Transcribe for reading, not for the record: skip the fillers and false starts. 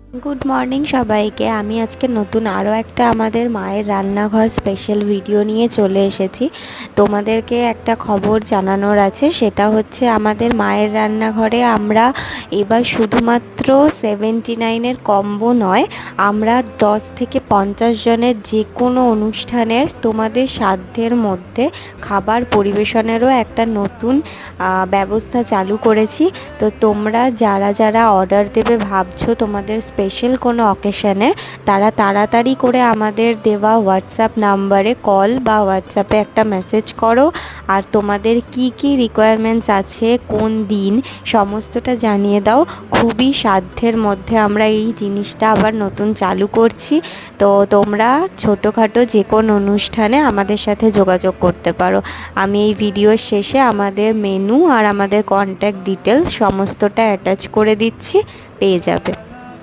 Good morning সবাইকে। আমি আজকে নতুন আরও একটা আমাদের মায়ের রান্নাঘর স্পেশাল ভিডিও নিয়ে চলে এসেছি। তোমাদেরকে একটা খবর জানানোর আছে, সেটা হচ্ছে আমাদের মায়ের রান্নাঘরে আমরা এবার শুধুমাত্র 79-এর কম্বো নয়, আমরা 10 থেকে 50 জনের যে কোনো অনুষ্ঠানের তোমাদের সাধ্যের মধ্যে খাবার পরিবেশনেরও একটা নতুন ব্যবস্থা চালু করেছি। তো তোমরা যারা যারা অর্ডার দেবে ভাবছো তোমাদের স্পেশাল কোনো অকেশনে, তারা তাড়াতাড়ি করে আমাদের দেওয়া হোয়াটসঅ্যাপ নাম্বারে কল বা হোয়াটসঅ্যাপে একটা মেসেজ করো, আর তোমাদের কি কি রিকোয়ারমেন্টস আছে, কোন দিন, সমস্তটা জানিয়ে দাও। খুবই সাধ্যের মধ্যে আমরা এই জিনিসটা আবার নতুন চালু করছি। তো তোমরা ছোটোখাটো যে কোনো অনুষ্ঠানে আমাদের সাথে যোগাযোগ করতে পারো। আমি এই ভিডিওর শেষে আমাদের মেনু আর আমাদের কন্ট্যাক্ট ডিটেলস সমস্তটা অ্যাটাচ করে দিচ্ছি, পেয়ে যাবে।